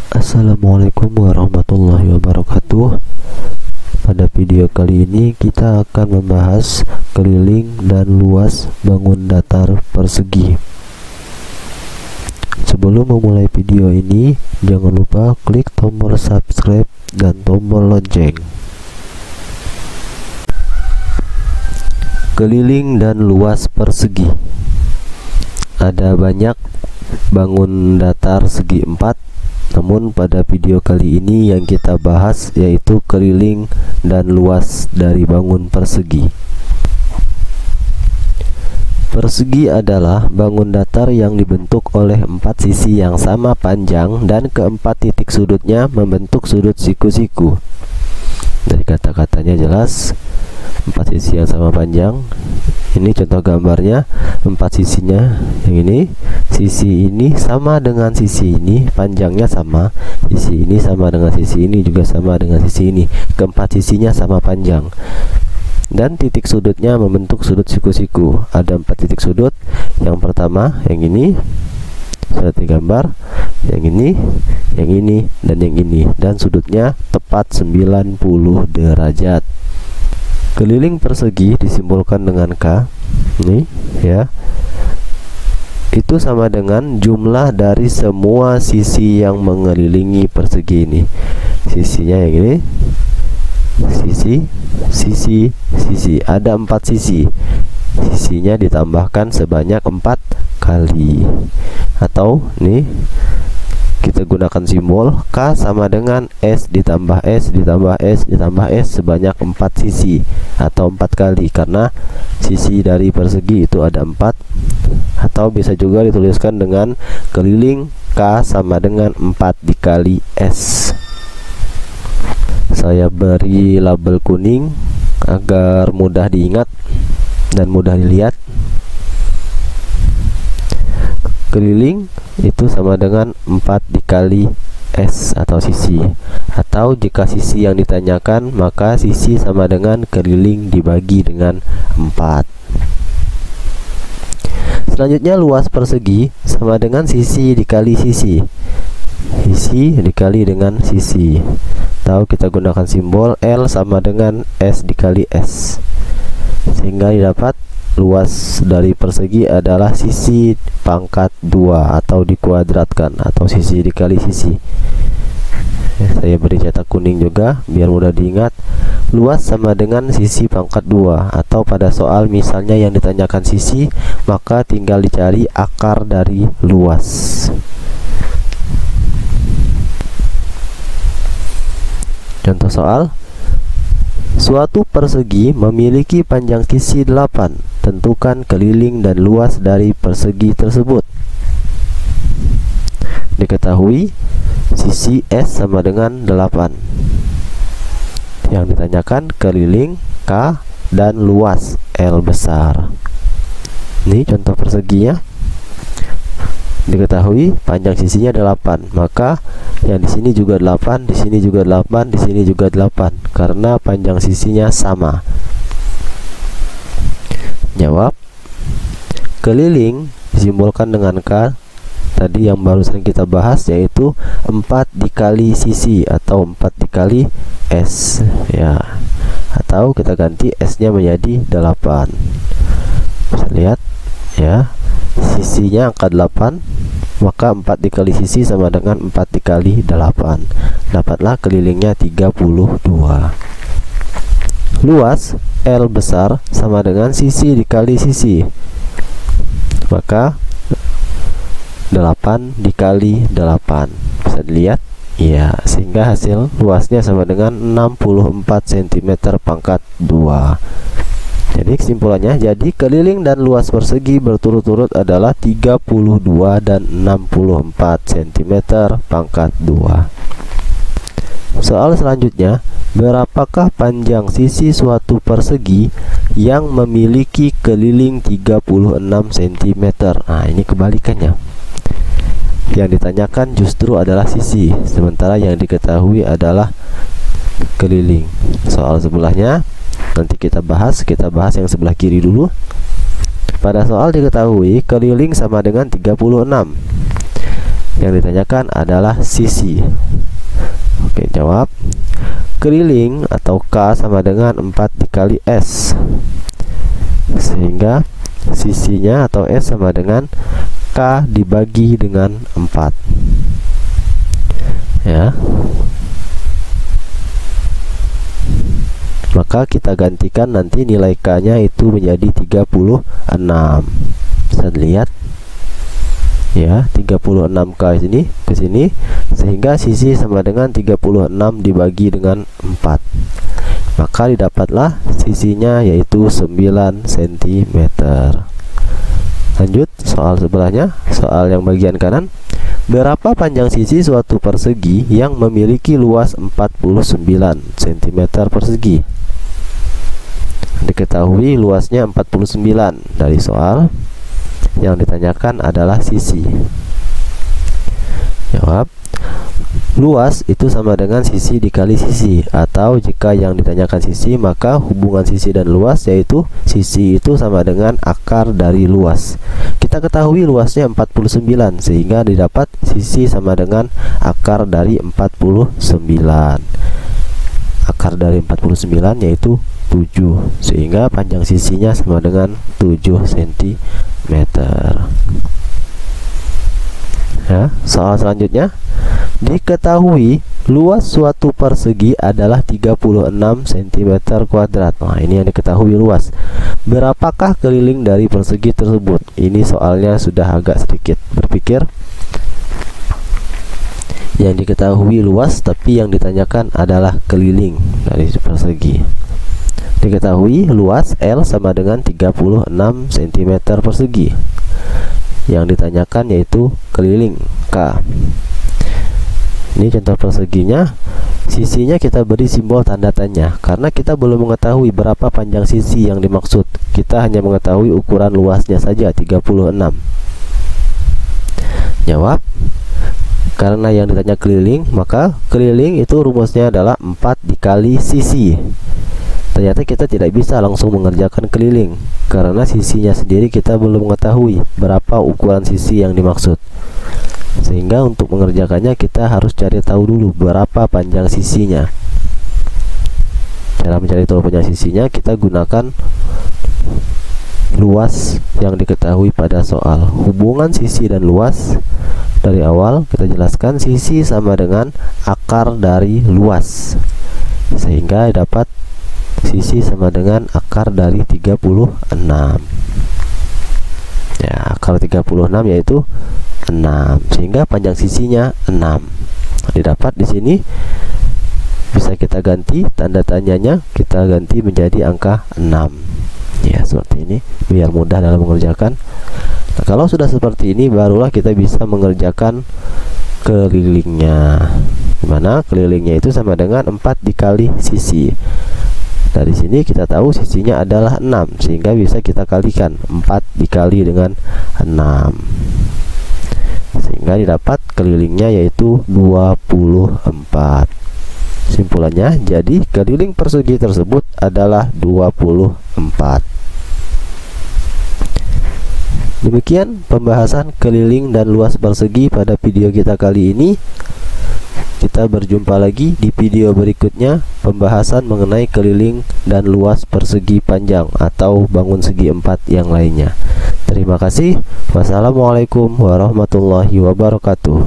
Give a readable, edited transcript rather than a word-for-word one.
Assalamualaikum warahmatullahi wabarakatuh. Pada video kali ini kita akan membahas keliling dan luas bangun datar persegi. Sebelum memulai video ini, jangan lupa klik tombol subscribe dan tombol lonceng. Keliling dan luas persegi. Ada banyak bangun datar segi 4. Namun pada video kali ini yang kita bahas yaitu keliling dan luas dari bangun persegi. Persegi adalah bangun datar yang dibentuk oleh 4 sisi yang sama panjang dan keempat titik sudutnya membentuk sudut siku-siku. Dari kata-katanya jelas, 4 sisi yang sama panjang. Ini contoh gambarnya, 4 sisinya yang ini, sisi ini sama dengan sisi ini, panjangnya sama, sisi ini sama dengan sisi ini, juga sama dengan sisi ini, keempat sisinya sama panjang, dan titik sudutnya membentuk sudut siku-siku. Ada 4 titik sudut. Yang pertama yang ini sudah digambar, yang ini, dan yang ini, dan sudutnya tepat 90 derajat. Keliling persegi disimbolkan dengan K. Ini ya, itu sama dengan jumlah dari semua sisi yang mengelilingi persegi ini. Sisinya yang ini, sisi, ada 4 sisi. Sisinya ditambahkan sebanyak 4 kali. Atau nih, kita gunakan simbol K sama dengan S ditambah S ditambah S ditambah S sebanyak 4 sisi atau 4 kali, karena sisi dari persegi itu ada 4. Atau bisa juga dituliskan dengan keliling K sama dengan 4 dikali S. Saya beri label kuning agar mudah diingat dan mudah dilihat. Keliling itu sama dengan 4 dikali S atau sisi. Atau jika sisi yang ditanyakan, maka sisi sama dengan keliling dibagi dengan 4. Selanjutnya luas persegi sama dengan sisi dikali sisi. Sisi dikali dengan sisi. Atau kita gunakan simbol L sama dengan S dikali S, sehingga didapat luas dari persegi adalah sisi pangkat 2 atau dikuadratkan, atau sisi dikali sisi. Saya beri cetak kuning juga biar mudah diingat. Luas sama dengan sisi pangkat 2, atau pada soal misalnya yang ditanyakan sisi, maka tinggal dicari akar dari luas. Contoh soal, suatu persegi memiliki panjang sisi 8. Tentukan keliling dan luas dari persegi tersebut. Diketahui sisi S sama dengan 8. Yang ditanyakan keliling K dan luas L besar. Ini contoh perseginya. Diketahui panjang sisinya 8, maka yang di sini juga 8, di sini juga 8, di sini juga 8, karena panjang sisinya sama. Jawab, keliling disimbolkan dengan K tadi yang barusan kita bahas, yaitu 4 dikali sisi atau 4 dikali S ya. Atau kita ganti S nya menjadi 8. Bisa lihat ya, sisinya angka 8, maka 4 dikali sisi sama dengan 4 dikali 8. Dapatlah kelilingnya 32. Luas L besar sama dengan sisi dikali sisi, maka 8 dikali 8. Bisa dilihat ya, sehingga hasil luasnya sama dengan 64 cm pangkat 2. Jadi kesimpulannya, jadi keliling dan luas persegi berturut-turut adalah 32 dan 64 cm pangkat 2. Soal selanjutnya, berapakah panjang sisi suatu persegi yang memiliki keliling 36 cm? Nah, ini kebalikannya. Yang ditanyakan justru adalah sisi, sementara yang diketahui adalah keliling. Soal sebelahnya nanti kita bahas yang sebelah kiri dulu. Pada soal diketahui keliling sama dengan 36. Yang ditanyakan adalah sisi. Oke, jawab. Keliling atau K sama dengan 4 dikali S, sehingga sisinya atau S sama dengan K dibagi dengan 4. Ya. Maka kita gantikan nanti nilai K nya itu menjadi 36. Bisa dilihat ya, 36K sini ke sini, sehingga sisi sama dengan 36 dibagi dengan 4. Maka didapatlah sisinya yaitu 9 cm. Lanjut soal sebelahnya, soal yang bagian kanan. Berapa panjang sisi suatu persegi yang memiliki luas 49 cm persegi? Diketahui luasnya 49 dari soal. Yang ditanyakan adalah sisi. Jawab. Luas itu sama dengan sisi dikali sisi, atau jika yang ditanyakan sisi, maka hubungan sisi dan luas yaitu sisi itu sama dengan akar dari luas. Kita ketahui luasnya 49, sehingga didapat sisi sama dengan akar dari 49. Akar dari 49 yaitu 7, sehingga panjang sisinya sama dengan 7 cm. Ya, soal selanjutnya. Diketahui luas suatu persegi adalah 36 cm². Nah, ini yang diketahui luas. Berapakah keliling dari persegi tersebut? Ini soalnya sudah agak sedikit berpikir. Yang diketahui luas, tapi yang ditanyakan adalah keliling dari persegi. Diketahui luas L sama dengan 36 cm persegi. Yang ditanyakan yaitu keliling K. Ini contoh perseginya. Sisinya kita beri simbol tanda tanya, karena kita belum mengetahui berapa panjang sisi yang dimaksud. Kita hanya mengetahui ukuran luasnya saja, 36. Jawab. Karena yang ditanya keliling, maka keliling itu rumusnya adalah 4 dikali sisi. Ternyata kita tidak bisa langsung mengerjakan keliling, karena sisinya sendiri kita belum mengetahui berapa ukuran sisi yang dimaksud. Sehingga untuk mengerjakannya kita harus cari tahu dulu berapa panjang sisinya. Cara mencari tahu panjang sisinya, kita gunakan luas yang diketahui pada soal. Hubungan sisi dan luas dari awal kita jelaskan, sisi sama dengan akar dari luas, sehingga dapat sisi sama dengan akar dari 36. Ya, akar 36 yaitu 6, sehingga panjang sisinya 6. Didapat di sini. Bisa kita ganti tanda tanyanya, kita ganti menjadi angka 6. Ya, seperti ini biar mudah dalam mengerjakan. Nah, kalau sudah seperti ini barulah kita bisa mengerjakan kelilingnya. Dimana kelilingnya itu sama dengan 4 dikali sisi. Dari sini kita tahu sisinya adalah 6, sehingga bisa kita kalikan 4 dikali dengan 6, sehingga didapat kelilingnya yaitu 24. Simpulannya, jadi keliling persegi tersebut adalah 24. Demikian pembahasan keliling dan luas persegi pada video kita kali ini. Kita berjumpa lagi di video berikutnya, pembahasan mengenai keliling dan luas persegi panjang atau bangun segi 4 yang lainnya. Terima kasih. Wassalamualaikum warahmatullahi wabarakatuh.